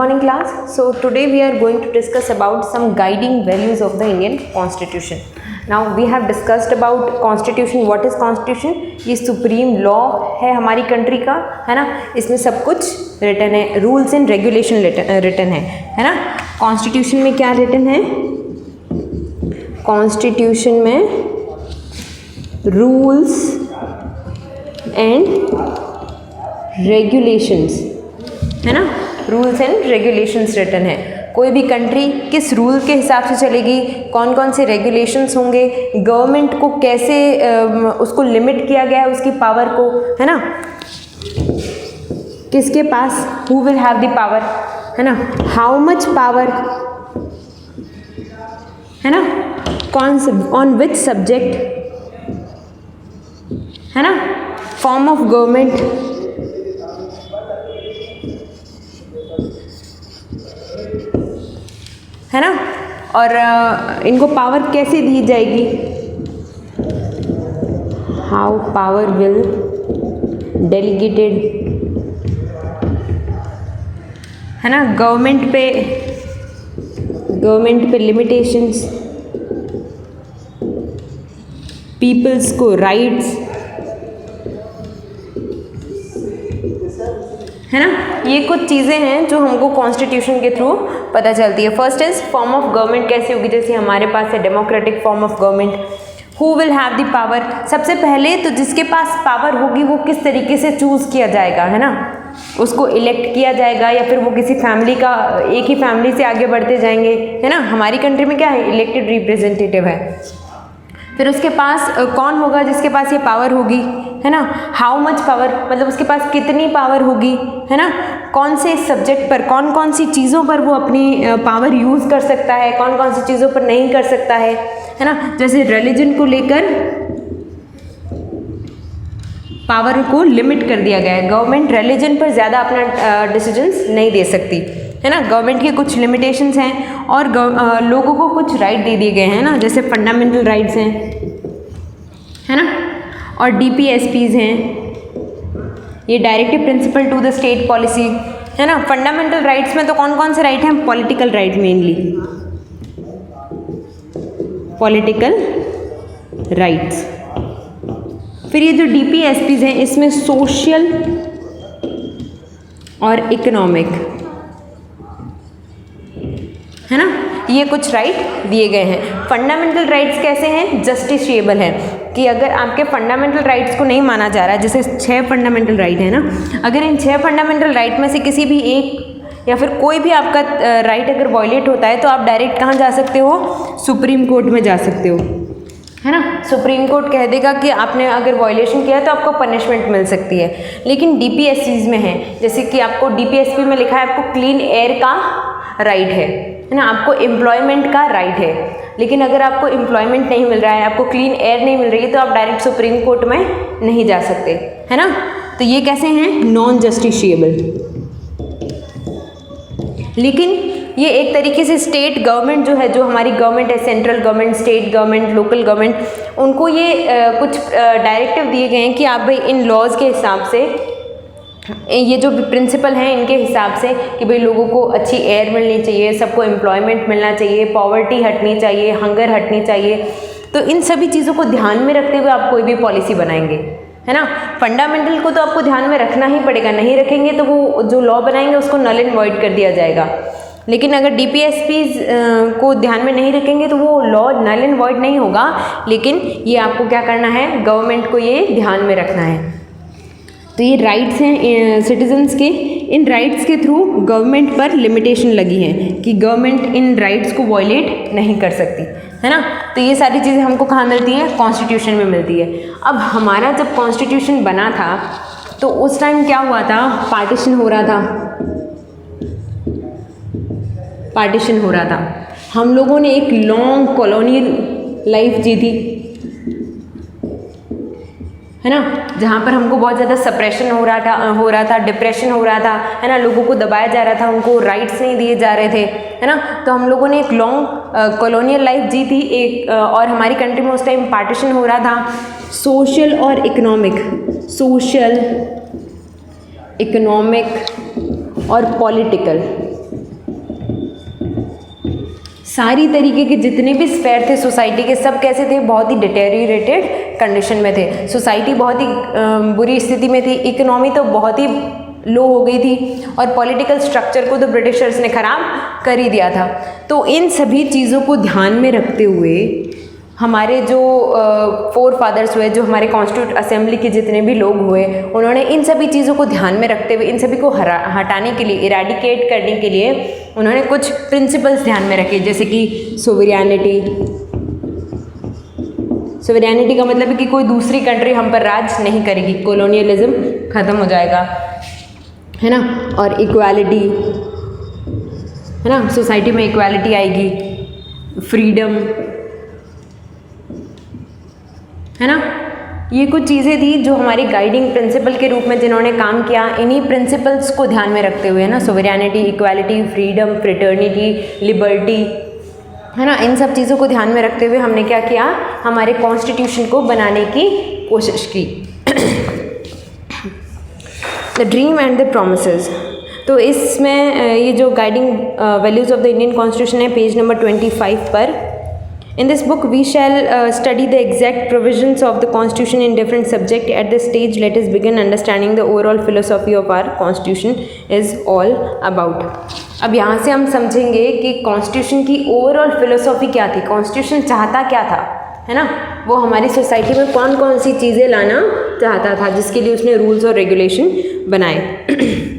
morning class. So today we are going to discuss about some guiding values of the Indian Constitution. Now we have discussed about Constitution. What is Constitution? ये supreme law है हमारी country का, है ना. इसमें सब कुछ written है, रूल्स एंड रेगुलेशन रिटन है ना. कॉन्स्टिट्यूशन में क्या रिटन है? कॉन्स्टिट्यूशन में रूल्स एंड रेगुलेशंस, है ना. रूल्स एंड रेगुलेशंस रिटन है. कोई भी कंट्री किस रूल के हिसाब से चलेगी, कौन कौन से रेगुलेशंस होंगे, गवर्नमेंट को कैसे उसको लिमिट किया गया है उसकी पावर को, है ना. किसके पास, who will have the power, है ना. हाउ मच पावर, है ना. कौन से, ऑन विच सब्जेक्ट, है ना. फॉर्म ऑफ गवर्नमेंट, है ना. और इनको पावर कैसे दी जाएगी, हाउ पावर विल डेलीगेटेड, है ना. गवर्नमेंट पे लिमिटेशंस, पीपल्स को राइट्स, है ना. ये कुछ चीज़ें हैं जो हमको कॉन्स्टिट्यूशन के थ्रू पता चलती है. First is form of government कैसे होगी. जैसे हमारे पास है democratic form of government. Who will have the power, सबसे पहले तो जिसके पास पावर होगी वो किस तरीके से चूज़ किया जाएगा, है ना. उसको इलेक्ट किया जाएगा या फिर वो किसी फैमिली का, एक ही फैमिली से आगे बढ़ते जाएंगे, है ना. हमारी कंट्री में क्या है, इलेक्टेड रिप्रेजेंटेटिव है. फिर उसके पास कौन होगा जिसके पास ये पावर होगी, है ना. हाउ मच पावर, मतलब उसके पास कितनी पावर होगी, है ना. कौन से सब्जेक्ट पर, कौन कौन सी चीज़ों पर वो अपनी पावर यूज़ कर सकता है, कौन कौन सी चीज़ों पर नहीं कर सकता है ना. जैसे रिलीजन को लेकर पावर को लिमिट कर दिया गया है. गवर्नमेंट रिलीजन पर ज़्यादा अपना डिसीजंस नहीं दे सकती, है ना. गवर्नमेंट के कुछ लिमिटेशंस हैं और लोगों को कुछ राइट दे दिए गए हैं ना, जैसे फंडामेंटल राइट्स हैं, है ना. और DPSPs हैं, ये directive principle to the state policy, है ना. फंडामेंटल राइट्स में तो कौन कौन से राइट हैं, political right, mainly political rights. फिर ये जो DPSPs हैं इसमें सोशल और इकोनॉमिक, है ना, ये कुछ राइट दिए गए हैं. फंडामेंटल राइट्स कैसे हैं, जस्टिशिएबल है, कि अगर आपके फंडामेंटल राइट्स को नहीं माना जा रहा है, जैसे 6 फंडामेंटल राइट है ना, अगर इन 6 फंडामेंटल राइट में से किसी भी एक या फिर कोई भी आपका राइट अगर वायलेट होता है तो आप डायरेक्ट कहाँ जा सकते हो, सुप्रीम कोर्ट में जा सकते हो, है ना. सुप्रीम कोर्ट कह देगा कि आपने अगर वायलेशन किया तो आपको पनिशमेंट मिल सकती है. लेकिन DPSPs में है, जैसे कि आपको DPSP में लिखा है आपको क्लीन एयर का राइट है ना, आपको एम्प्लॉयमेंट का राइट है. लेकिन अगर आपको एम्प्लॉयमेंट नहीं मिल रहा है, आपको क्लीन एयर नहीं मिल रही है, तो आप डायरेक्ट सुप्रीम कोर्ट में नहीं जा सकते, है ना. तो ये कैसे हैं, नॉन जस्टिशिएबल. लेकिन ये एक तरीके से स्टेट गवर्नमेंट जो है, जो हमारी गवर्नमेंट है, central government, state government, local government, उनको ये कुछ डायरेक्टिव दिए गए हैं कि आप भाई इन लॉज के हिसाब से, ये जो प्रिंसिपल हैं इनके हिसाब से, कि भाई लोगों को अच्छी एयर मिलनी चाहिए, सबको एम्प्लॉयमेंट मिलना चाहिए, पॉवर्टी हटनी चाहिए, हंगर हटनी चाहिए. तो इन सभी चीज़ों को ध्यान में रखते हुए आप कोई भी पॉलिसी बनाएंगे, है ना. फंडामेंटल को तो आपको ध्यान में रखना ही पड़ेगा, नहीं रखेंगे तो वो जो लॉ बनाएंगे उसको नल एंड वॉइड कर दिया जाएगा. लेकिन अगर DPSPs को ध्यान में नहीं रखेंगे तो वो लॉ नल एंड वॉइड नहीं होगा. लेकिन ये आपको क्या करना है, गवर्नमेंट को ये ध्यान में रखना है. तो ये राइट्स हैं सिटीजन्स के. इन राइट्स के थ्रू गवर्नमेंट पर लिमिटेशन लगी है कि गवर्नमेंट इन राइट्स को वायलेट नहीं कर सकती, है ना. तो ये सारी चीज़ें हमको कहाँ मिलती हैं, कॉन्स्टिट्यूशन में मिलती है. अब हमारा जब कॉन्स्टिट्यूशन बना था तो उस टाइम क्या हुआ था, पार्टीशन हो रहा था. पार्टीशन हो रहा था. हम लोगों ने एक लॉन्ग कॉलोनियल लाइफ जी थी, है ना, जहाँ पर हमको बहुत ज़्यादा सप्रेशन हो रहा था, डिप्रेशन हो रहा था, है ना. लोगों को दबाया जा रहा था, उनको राइट्स नहीं दिए जा रहे थे, है ना. तो हम लोगों ने एक लॉन्ग कॉलोनियल लाइफ जी थी एक, और हमारी कंट्री में उस टाइम पार्टीशन हो रहा था. सोशल और इकोनॉमिक, सोशल, इकोनॉमिक और पॉलिटिकल, सारी तरीके के जितने भी स्फेयर थे सोसाइटी के, सब कैसे थे, बहुत ही डिटेरियोरेटेड कंडीशन में थे। सोसाइटी बहुत ही बुरी स्थिति में थी, इकोनॉमी तो बहुत ही लो हो गई थी, और पॉलिटिकल स्ट्रक्चर को तो ब्रिटिशर्स ने ख़राब कर ही दिया था। तो इन सभी चीज़ों को ध्यान में रखते हुए हमारे जो फोर फादर्स हुए, जो हमारे कॉन्स्टिट्यूट असेंबली के जितने भी लोग हुए, उन्होंने इन सभी चीज़ों को ध्यान में रखते हुए, इन सभी को हटाने के लिए, इरेडिकेट करने के लिए उन्होंने कुछ प्रिंसिपल्स ध्यान में रखे, जैसे कि सोवरियनिटी। सोवरियनिटी का मतलब है कि कोई दूसरी कंट्री हम पर राज नहीं करेगी, कॉलोनियलिज्म ख़त्म हो जाएगा, है ना। और इक्वालिटी, है ना, सोसाइटी में इक्वालिटी आएगी, फ्रीडम, है ना। ये कुछ चीज़ें थी जो हमारी गाइडिंग प्रिंसिपल के रूप में जिन्होंने काम किया। इन्हीं प्रिंसिपल्स को ध्यान में रखते हुए, ना, सोवरियनिटी, इक्वालिटी, फ्रीडम, फ्रेटर्निटी, लिबर्टी, है ना, इन सब चीज़ों को ध्यान में रखते हुए हमने क्या किया, हमारे कॉन्स्टिट्यूशन को बनाने की कोशिश की। The dream and the promises, तो इसमें ये जो guiding values of the Indian constitution है, पेज नंबर 25 पर। In this book, we shall study the exact provisions of the Constitution in different subjects. At this stage, let us begin understanding the overall philosophy of our Constitution is all about. अब यहाँ से हम समझेंगे कि Constitution की overall philosophy क्या थी, Constitution चाहता क्या था, है ना, वो हमारी सोसाइटी में कौन कौन सी चीज़ें लाना चाहता था, जिसके लिए उसने रूल्स और रेगुलेशन बनाए।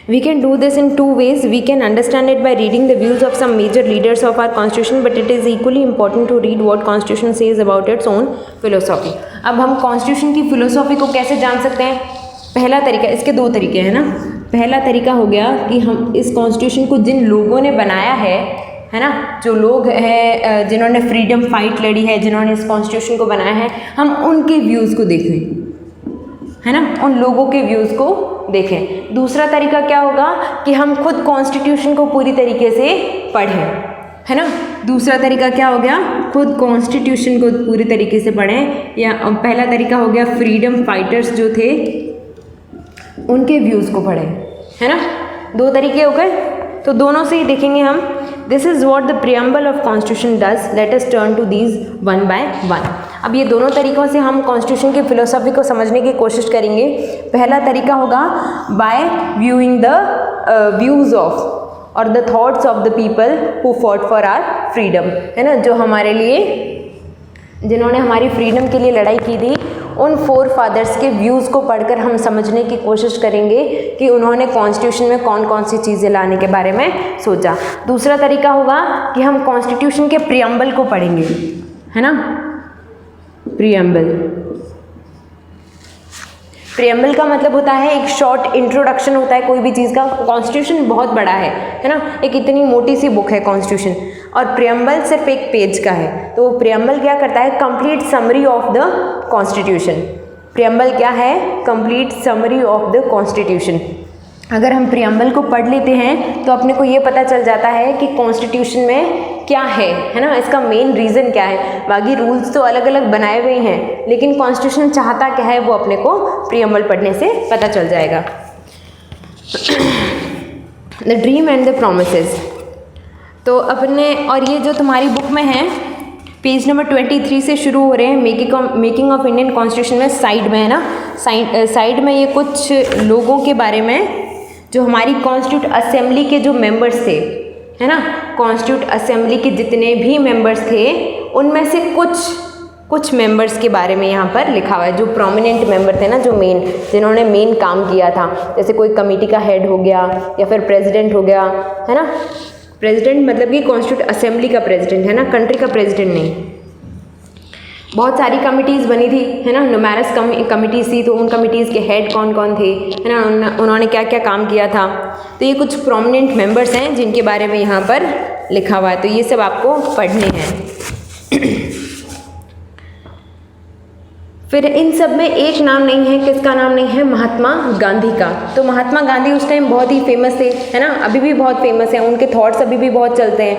We can do this in two ways. We can understand it by reading the views of some major leaders of our constitution, but it is equally important to read what constitution says about its own philosophy. अब हम constitution की philosophy को कैसे जान सकते हैं? पहला तरीका, इसके दो तरीके हैं ना। पहला तरीका हो गया कि हम इस constitution को जिन लोगों ने बनाया है ना, जो लोग हैं जिन्होंने फ्रीडम फाइट लड़ी है, जिन्होंने इस कॉन्स्टिट्यूशन को बनाया है, हम उनके व्यूज़ को देखें, है ना, उन लोगों के व्यूज़ को देखें। दूसरा तरीका क्या होगा कि हम खुद कॉन्स्टिट्यूशन को पूरी तरीके से पढ़ें, है ना। दूसरा तरीका क्या हो गया, खुद कॉन्स्टिट्यूशन को पूरी तरीके से पढ़ें। या पहला तरीका हो गया फ्रीडम फाइटर्स जो थे उनके व्यूज़ को पढ़ें, है ना। दो तरीके हो गए, तो दोनों से ही देखेंगे हम। This is what the preamble of constitution does, let us turn to these one by one. अब ये दोनों तरीक़ों से हम कॉन्स्टिट्यूशन की फ़िलोसॉफी को समझने की कोशिश करेंगे। पहला तरीका होगा by viewing the views of और the thoughts of the people who fought for our freedom, है ना, जो हमारे लिए, जिन्होंने हमारी फ्रीडम के लिए लड़ाई की थी, उन फोर फादर्स के व्यूज़ को पढ़कर हम समझने की कोशिश करेंगे कि उन्होंने कॉन्स्टिट्यूशन में कौन कौन सी चीज़ें लाने के बारे में सोचा। दूसरा तरीका होगा कि हम कॉन्स्टिट्यूशन के प्रियम्बल को पढ़ेंगे, है ना। प्रियम्बल, प्रियम्बल का मतलब होता है एक शॉर्ट इंट्रोडक्शन होता है कोई भी चीज़ का। कॉन्स्टिट्यूशन बहुत बड़ा है ना, एक इतनी मोटी सी बुक है कॉन्स्टिट्यूशन, और प्रियम्बल सिर्फ एक पेज का है। तो प्रियम्बल क्या करता है, complete summary of the constitution. Preamble क्या है, complete summary of the constitution. अगर हम प्रियम्बल को पढ़ लेते हैं तो अपने को ये पता चल जाता है कि कॉन्स्टिट्यूशन में क्या है ना, इसका मेन रीज़न क्या है। बाकी रूल्स तो अलग अलग बनाए हुए हैं, लेकिन कॉन्स्टिट्यूशन चाहता क्या है वो अपने को प्रियम्बल पढ़ने से पता चल जाएगा। The dream and the promises, तो अपने, और ये जो तुम्हारी बुक में है पेज नंबर 23 से शुरू हो रहे हैं। मेकिंग ऑफ इंडियन कॉन्स्टिट्यूशन में साइड में है ना, साइड में ये कुछ लोगों के बारे में जो हमारी कॉन्स्टिट्यूट असेंबली के जो मेंबर्स थे, है ना, कॉन्स्टिट्यूट असेंबली के जितने भी मेंबर्स थे उनमें से कुछ मेंबर्स के बारे में यहाँ पर लिखा हुआ है, जो प्रोमिनेंट मेंबर थे ना, जो जिन्होंने मेन काम किया था। जैसे कोई कमेटी का हेड हो गया या फिर प्रेसिडेंट हो गया, है ना। प्रेसिडेंट मतलब कि कॉन्स्टिट्यूट असेंबली का प्रेसिडेंट, है ना, कंट्री का प्रेसिडेंट नहीं। बहुत सारी कमिटीज़ बनी थी, है ना, न्यूमेरस कमिटीज़ थी, तो उन कमिटीज़ के हेड कौन कौन थे, है ना, उन्होंने क्या क्या काम किया था। तो ये कुछ प्रोमिनेंट मेंबर्स हैं जिनके बारे में यहाँ पर लिखा हुआ है, तो ये सब आपको पढ़ने हैं। फिर इन सब में एक नाम नहीं है, किसका नाम नहीं है, महात्मा गांधी का। तो महात्मा गांधी उस टाइम बहुत ही फेमस थे, है ना, अभी भी बहुत फेमस हैं, उनके थॉट्स अभी भी बहुत चलते हैं,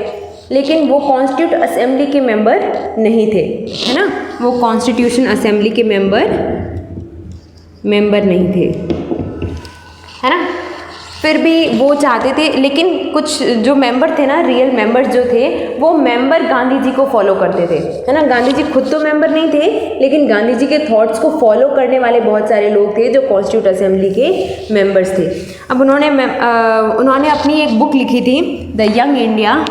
लेकिन वो कॉन्स्टिट्यूट असेंबली के मेंबर नहीं थे, है ना, वो कॉन्स्टिट्यूशन असेंबली के मेंबर नहीं थे, है ना। फिर भी वो चाहते थे, लेकिन कुछ जो मेंबर थे ना, रियल मेंबर्स जो थे, वो मेंबर गांधी जी को फॉलो करते थे, है ना। गांधी जी खुद तो मेंबर नहीं थे, लेकिन गांधी जी के थॉट्स को फॉलो करने वाले बहुत सारे लोग थे जो कॉन्स्टिट्यूट असेंबली के मेंबर्स थे। अब उन्होंने अपनी एक बुक लिखी थी, द यंग इंडिया,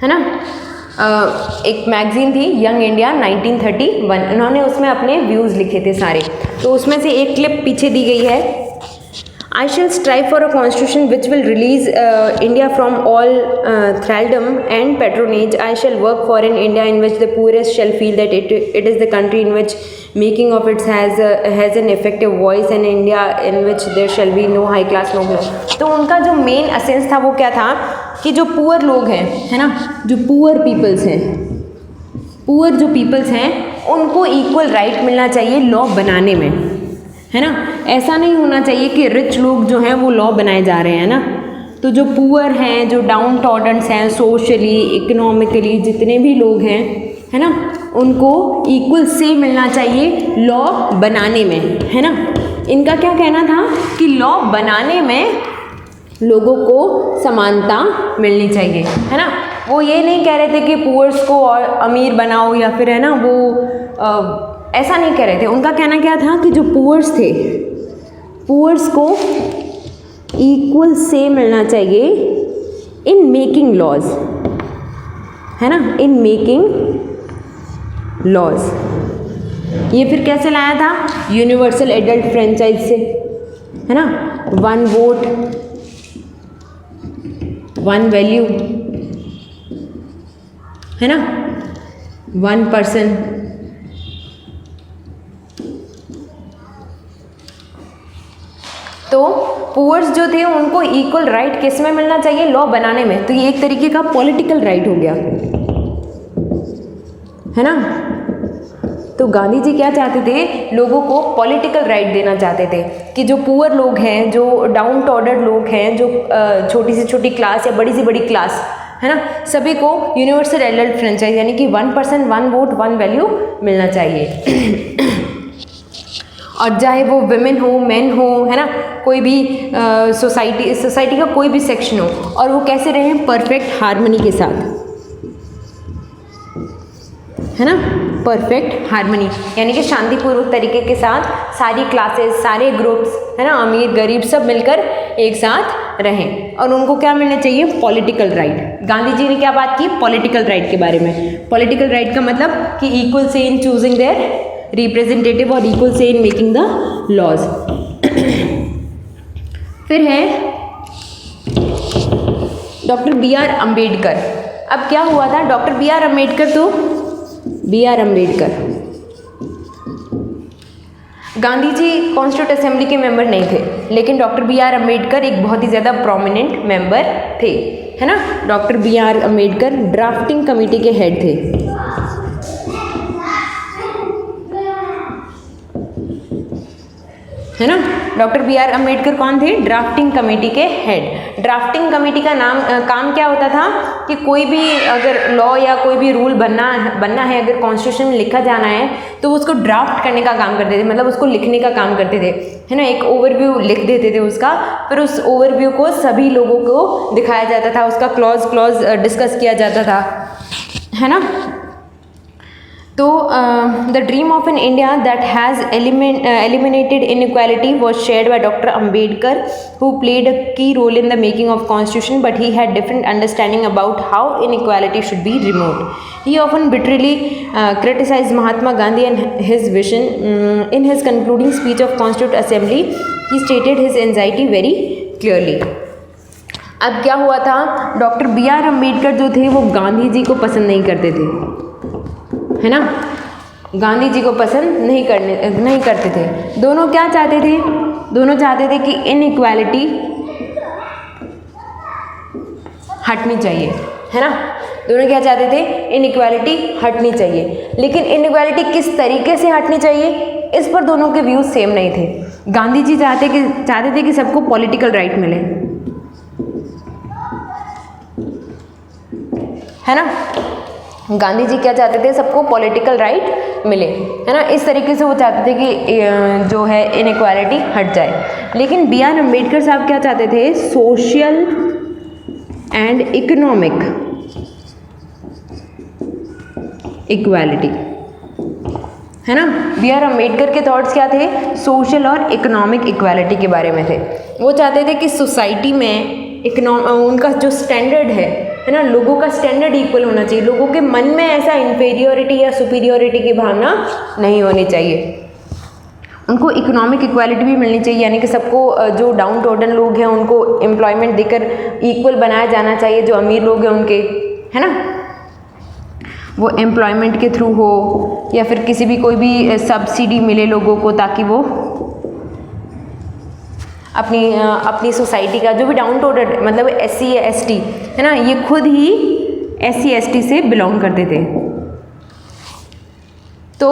है ना। एक मैगज़ीन थी यंग इंडिया 1931, उन्होंने उसमें अपने व्यूज़ लिखे थे सारे। तो उसमें से एक क्लिप पीछे दी गई है। I shall strive for a constitution which will release India from all thraldom and patronage. I shall work for an India in which the poorest shall feel that it is the country in which making of it has an effective voice, and India in which there shall be no high class, no below. तो उनका जो main असेंस था वो क्या था कि जो poor लोग हैं, है ना, जो पुअर पीपल्स हैं, उनको इक्वल राइट मिलना चाहिए लॉ बनाने में, है ना। ऐसा नहीं होना चाहिए कि रिच लोग जो हैं वो लॉ बनाए जा रहे हैं ना। तो जो पुअर हैं, जो डाउन टॉडन्स हैं, सोशली इकोनॉमिकली जितने भी लोग हैं, है ना, उनको इक्वल से मिलना चाहिए लॉ बनाने में, है ना। इनका क्या कहना था कि लॉ बनाने में लोगों को समानता मिलनी चाहिए, है ना। वो ये नहीं कह रहे थे कि पुअर्स को और अमीर बनाओ, या फिर, है ना, वो ऐसा नहीं कह रहे थे। उनका कहना क्या था कि जो पुअर्स थे, पुअर्स को इक्वल से मिलना चाहिए इन मेकिंग लॉज, है ना, इन मेकिंग लॉज। ये फिर कैसे लाया था? यूनिवर्सल एडल्ट फ्रेंचाइज से, है ना। 1 वोट 1 वैल्यू, है ना, 1 पर्सन। तो पुअर्स जो थे उनको इक्वल राइट किस में मिलना चाहिए? लॉ बनाने में। तो ये एक तरीके का पॉलिटिकल राइट हो गया, है ना। तो गांधी जी क्या चाहते थे? लोगों को पॉलिटिकल राइट देना चाहते थे कि जो पुअर लोग हैं, जो डाउन टॉडर्ड लोग हैं, जो छोटी से छोटी क्लास या बड़ी से बड़ी क्लास, है ना, सभी को यूनिवर्सल एडल्ट फ्रेंचाइज यानी कि 1 पर्सन 1 वोट 1 वैल्यू मिलना चाहिए। और चाहे वो विमेन हो, मेन हो, है ना, कोई भी सोसाइटी का कोई भी सेक्शन हो, और वो कैसे रहें? परफेक्ट हार्मनी के साथ, है ना, परफेक्ट हार्मनी यानी कि शांतिपूर्वक तरीके के साथ सारी क्लासेस, सारे ग्रुप्स, है ना, अमीर गरीब सब मिलकर एक साथ रहें। और उनको क्या मिलना चाहिए? Political right. गांधी जी ने क्या बात की? पॉलिटिकल राइट के बारे में। पॉलिटिकल राइट का मतलब कि इक्वल से इन चूजिंग देयर रिप्रेजेंटेटिव और इक्वल से इन मेकिंग द लॉज। फिर है डॉक्टर B.R. अम्बेडकर। अब क्या हुआ था? Doctor B.R. Ambedkar Gandhi ji constitute assembly के मेंबर नहीं थे, लेकिन डॉक्टर B.R. अम्बेडकर एक बहुत ही ज़्यादा प्रोमिनेंट मेंबर थे, है ना। Doctor B.R. Ambedkar drafting committee के हेड थे, है ना। Doctor B.R. अम्बेडकर कौन थे? ड्राफ्टिंग कमेटी के हेड। ड्राफ्टिंग कमेटी का काम क्या होता था कि कोई भी अगर लॉ या कोई भी रूल बनना है, अगर कॉन्स्टिट्यूशन में लिखा जाना है, तो उसको ड्राफ्ट करने का काम करते थे, मतलब उसको लिखने का काम करते थे, है ना। एक ओवरव्यू लिख देते थे उसका, फिर उस ओवरव्यू को सभी लोगों को दिखाया जाता था, उसका क्लॉज डिस्कस किया जाता था, है ना। तो the dream of an India that has eliminated inequality was shared by Dr. Ambedkar, who played a key role in the making of Constitution, but he had different understanding about how inequality should be removed. He often bitterly criticized Mahatma Gandhi and his vision. In his concluding speech of Constituent Assembly, he stated his anxiety very clearly. अब क्या हुआ था? Doctor B.R. Ambedkar जो थे वो गांधी जी को पसंद नहीं करते थे, है ना। गांधी जी को पसंद नहीं करते थे। दोनों क्या चाहते थे? दोनों चाहते थे कि इनइक्वालिटी हटनी चाहिए, है ना। दोनों क्या चाहते थे? इनइक्वालिटी हटनी चाहिए। लेकिन इनइक्वालिटी किस तरीके से हटनी चाहिए, इस पर दोनों के व्यूज सेम नहीं थे। गांधी जी चाहते थे कि सबको पॉलिटिकल राइट मिले, है ना। गांधी जी क्या चाहते थे, सबको पॉलिटिकल राइट मिले, है ना। इस तरीके से वो चाहते थे कि जो है इनइक्वालिटी हट जाए। लेकिन बी आर अम्बेडकर साहब क्या चाहते थे, सोशल एंड इकोनॉमिक इक्वालिटी, है ना। बी आर अम्बेडकर के थॉट्स क्या थे, सोशल और इकोनॉमिक इक्वालिटी के बारे में थे। वो चाहते थे कि सोसाइटी में उनका जो स्टैंडर्ड है ना, लोगों का स्टैंडर्ड इक्वल होना चाहिए। लोगों के मन में ऐसा इन्फीरियोरिटी या सुपीरियोरिटी की भावना नहीं होनी चाहिए। उनको इकोनॉमिक इक्वालिटी भी मिलनी चाहिए, यानी कि सबको जो डाउन टोडन लोग हैं उनको एम्प्लॉयमेंट देकर इक्वल बनाया जाना चाहिए। जो अमीर लोग हैं उनके, है ना, वो एम्प्लॉयमेंट के थ्रू हो या फिर किसी भी कोई भी सब्सिडी मिले लोगों को, ताकि वो अपनी सोसाइटी का जो भी डाउन टोडन मतलब SC या ST है ना, ये खुद ही SC ST से बिलोंग करते थे। तो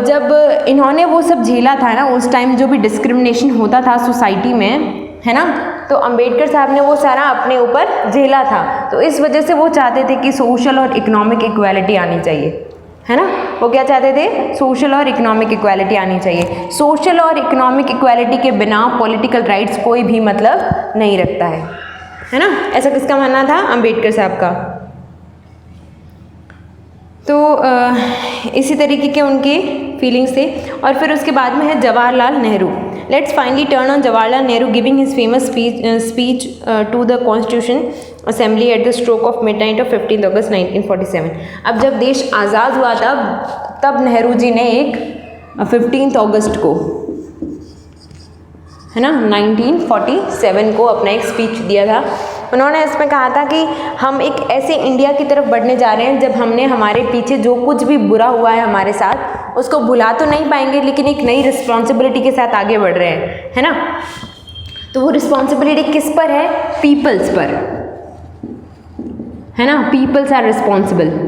जब इन्होंने वो सब झेला था ना, उस टाइम जो भी डिस्क्रिमिनेशन होता था सोसाइटी में, है ना, तो अंबेडकर साहब ने वो सारा अपने ऊपर झेला था। तो इस वजह से वो चाहते थे कि सोशल और इकोनॉमिक इक्वालिटी आनी चाहिए, है ना। वो क्या चाहते थे, सोशल और इकोनॉमिक इक्वालिटी आनी चाहिए। सोशल और इकोनॉमिक इक्वालिटी के बिना पॉलिटिकल राइट्स कोई भी मतलब नहीं रखता है ना। ऐसा किसका मानना था, अंबेडकर साहब का। तो इसी तरीके के उनके फीलिंग्स थे। और फिर उसके बाद में है Jawaharlal Nehru. Let's finally turn on Jawaharlal Nehru giving his famous speech to the constitution assembly at the stroke of midnight of 15 August 1947। अब जब देश आज़ाद हुआ तब नेहरू जी ने एक 15 अगस्त को, है ना, 1947 को अपना एक स्पीच दिया था। उन्होंने इसमें कहा था कि हम एक ऐसे इंडिया की तरफ बढ़ने जा रहे हैं जब हमने हमारे पीछे जो कुछ भी बुरा हुआ है हमारे साथ, उसको भुला तो नहीं पाएंगे, लेकिन एक नई रिस्पॉन्सिबिलिटी के साथ आगे बढ़ रहे हैं, है ना। तो वो रिस्पॉन्सिबिलिटी किस पर है, पीपल्स पर, है ना। Peoples are responsible.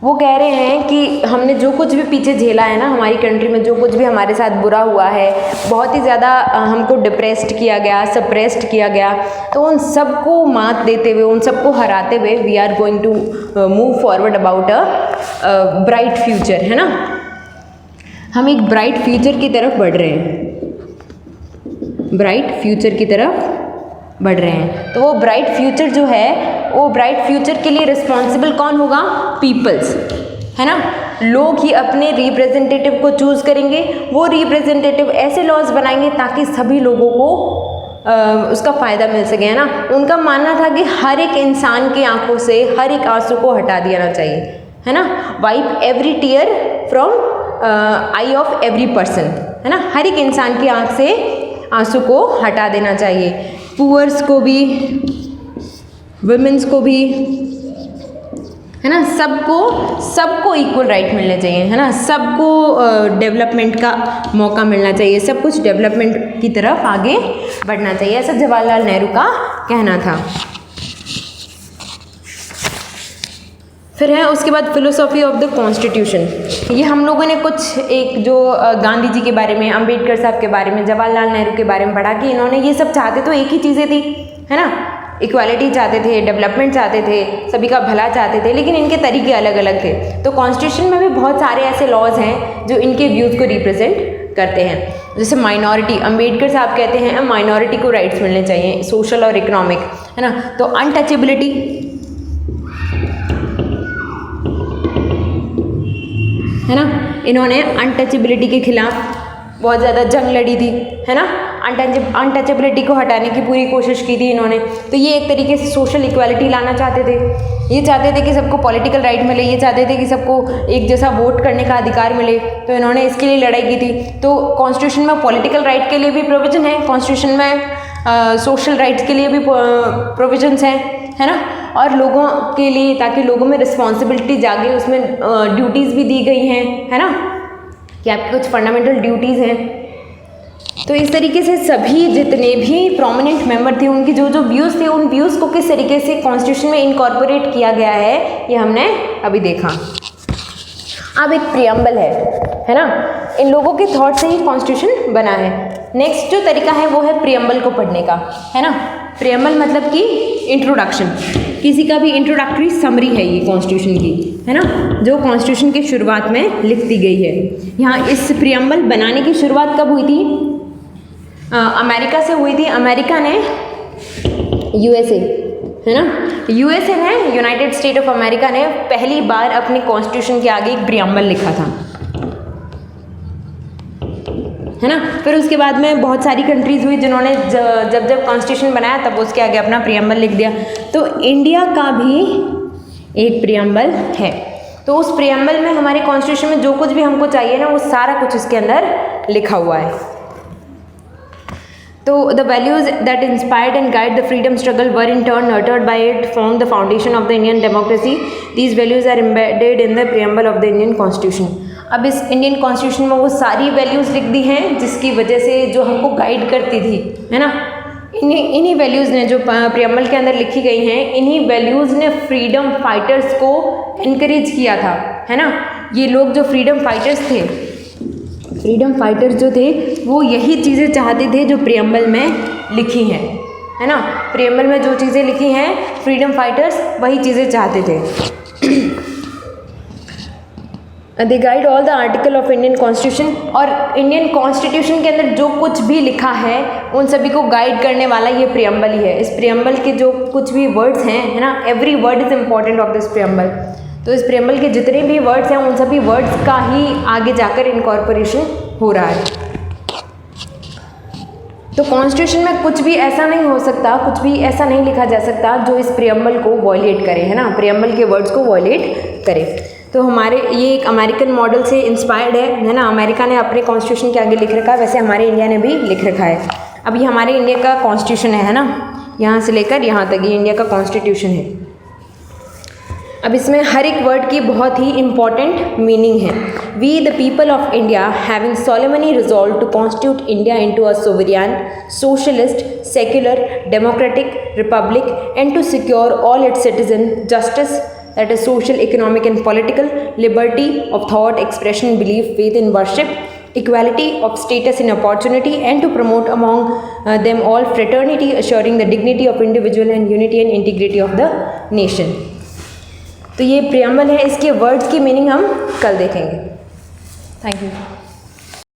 वो कह रहे हैं कि हमने जो कुछ भी पीछे झेला है ना, हमारी कंट्री में जो कुछ भी हमारे साथ बुरा हुआ है, बहुत ही ज़्यादा हमको डिप्रेस्ड किया गया, सप्रेस्ड किया गया, तो उन सबको मात देते हुए, उन सबको हराते हुए we are going to move forward about a bright future, है ना। हम एक ब्राइट फ्यूचर की तरफ बढ़ रहे हैं, ब्राइट फ्यूचर की तरफ बढ़ रहे हैं। तो वो ब्राइट फ्यूचर जो है, वो ब्राइट फ्यूचर के लिए रिस्पॉन्सिबल कौन होगा, पीपल्स, है ना। लोग ही अपने रिप्रेजेंटेटिव को चूज़ करेंगे। वो रिप्रेजेंटेटिव ऐसे लॉज बनाएंगे ताकि सभी लोगों को उसका फ़ायदा मिल सके, है ना। उनका मानना था कि हर एक इंसान की आंखों से हर एक आंसू को हटा देना चाहिए, है ना। Wipe every tear from eye of every person, है ना। हर एक इंसान की आंख से आंसू को हटा देना चाहिए। पुअर्स को भी, वुमेन्स को भी, है ना, सबको इक्वल राइट मिलने चाहिए, है ना। सबको डेवलपमेंट का मौका मिलना चाहिए, सब कुछ डेवलपमेंट की तरफ आगे बढ़ना चाहिए, ऐसा जवाहरलाल नेहरू का कहना था। फिर है उसके बाद फिलोसॉफी ऑफ द कॉन्स्टिट्यूशन। ये हम लोगों ने कुछ एक जो गांधी जी के बारे में, अंबेडकर साहब के बारे में, जवाहरलाल नेहरू के बारे में पढ़ा कि इन्होंने ये सब चाहते तो एक ही चीज़ें थी, है ना। इक्वालिटी चाहते थे, डेवलपमेंट चाहते थे, सभी का भला चाहते थे, लेकिन इनके तरीके अलग अलग थे। तो कॉन्स्टिट्यूशन में भी बहुत सारे ऐसे लॉज हैं जो इनके व्यूज़ को रिप्रेजेंट करते हैं। जैसे माइनॉरिटी, अंबेडकर साहब कहते हैं माइनॉरिटी को राइट्स मिलने चाहिए, सोशल और इकोनॉमिक, है ना। तो अनटचेबिलिटी, है ना, इन्होंने अनटचेबिलिटी के खिलाफ बहुत ज़्यादा जंग लड़ी थी, है ना। अनटचेबिलिटी को हटाने की पूरी कोशिश की थी इन्होंने। तो ये एक तरीके से सोशल इक्वालिटी लाना चाहते थे। ये चाहते थे कि सबको पॉलिटिकल राइट मिले, ये चाहते थे कि सबको एक जैसा वोट करने का अधिकार मिले, तो इन्होंने इसके लिए लड़ाई की थी। तो कॉन्स्टिट्यूशन में पॉलिटिकल राइट के लिए भी प्रोविज़न है, कॉन्स्टिट्यूशन में सोशल राइट्स के लिए भी प्रोविजंस हैं, है ना। और लोगों के लिए, ताकि लोगों में रिस्पॉन्सिबिलिटी जागे, उसमें ड्यूटीज़ भी दी गई हैं, है ना, कि आपकी कुछ फंडामेंटल ड्यूटीज़ हैं। तो इस तरीके से सभी जितने भी प्रोमिनेंट मेंबर थे, उनकी जो जो व्यूज़ थे, उन व्यूज़ को किस तरीके से कॉन्स्टिट्यूशन में इनकॉर्पोरेट किया गया है, ये हमने अभी देखा। अब एक प्रियम्बल है ना। इन लोगों के थॉट से ही कॉन्स्टिट्यूशन बना है। नेक्स्ट जो तरीका है वो है प्रियम्बल को पढ़ने का, है ना। प्रियम्बल मतलब कि इंट्रोडक्शन, किसी का भी इंट्रोडक्टरी समरी है ये कॉन्स्टिट्यूशन की, है ना, जो कॉन्स्टिट्यूशन की शुरुआत में लिख दी गई है। यहाँ इस प्रियम्बल बनाने की शुरुआत कब हुई थी? अमेरिका से हुई थी। अमेरिका ने यूएसए, है ना, यूएसए ने, यूनाइटेड स्टेट ऑफ अमेरिका ने पहली बार अपने कॉन्स्टिट्यूशन के आगे एक प्रियम्बल लिखा था, है ना। फिर उसके बाद में बहुत सारी कंट्रीज़ हुई जिन्होंने जब जब कॉन्स्टिट्यूशन बनाया तब उसके आगे अपना प्रियम्बल लिख दिया। तो इंडिया का भी एक प्रियम्बल है। तो उस प्रियम्बल में हमारे कॉन्स्टिट्यूशन में जो कुछ भी हमको चाहिए ना वो सारा कुछ उसके अंदर लिखा हुआ है। तो the values that inspired and guide the freedom struggle were in turn nurtured by it form the foundation of the Indian democracy. These values are embedded in the preamble of the Indian constitution. अब इस Indian constitution में वो सारी values लिख दी हैं जिसकी वजह से जो हमको गाइड करती थी, है ना। इन्हीं वैल्यूज़ ने जो प्रियम्बल के अंदर लिखी गई हैं, इन्हीं वैल्यूज़ ने फ्रीडम फाइटर्स को इनकरेज किया था, है ना। ये लोग जो फ्रीडम फाइटर्स थे, फ्रीडम फाइटर्स जो थे वो यही चीज़ें चाहते थे जो प्रियम्बल में लिखी हैं, है ना। प्रियम्बल में जो चीज़ें लिखी हैं फ्रीडम फाइटर्स वही चीज़ें चाहते थे। They guide all the article of Indian constitution. और इंडियन कॉन्स्टिट्यूशन के अंदर जो कुछ भी लिखा है उन सभी को गाइड करने वाला ये प्रियम्बल ही है। इस प्रियम्बल के जो कुछ भी वर्ड्स हैं, है ना, every word is important of this preamble. तो इस प्रियम्बल के जितने भी वर्ड्स हैं उन सभी वर्ड्स का ही आगे जाकर इनकॉर्पोरेशन हो रहा है। तो कॉन्स्टिट्यूशन में कुछ भी ऐसा नहीं हो सकता, कुछ भी ऐसा नहीं लिखा जा सकता जो इस प्रियम्बल को वॉयलेट करे, है ना, प्रियम्बल के वर्ड्स को वॉयलेट करे। तो हमारे ये एक अमेरिकन मॉडल से इंस्पायर्ड है ना। अमेरिका ने अपने कॉन्स्टिट्यूशन के आगे लिख रखा है, वैसे हमारे इंडिया ने भी लिख रखा है। अब ये हमारे इंडिया का कॉन्स्टिट्यूशन है ना, यहाँ से लेकर यहाँ तक ये इंडिया का कॉन्स्टिट्यूशन है। अब इसमें हर एक वर्ड की बहुत ही इम्पॉर्टेंट मीनिंग है। We the people of India having solemnly resolved to constitute India into a sovereign, socialist, secular, democratic republic and to secure all its citizens justice, that is social, economic and political, liberty of thought, expression, belief, faith and worship, equality of status and opportunity, and to promote among them all fraternity, assuring the dignity of individual and unity and integrity of the nation. तो ये preamble है, इसके words की meaning हम कल देखेंगे। Thank you.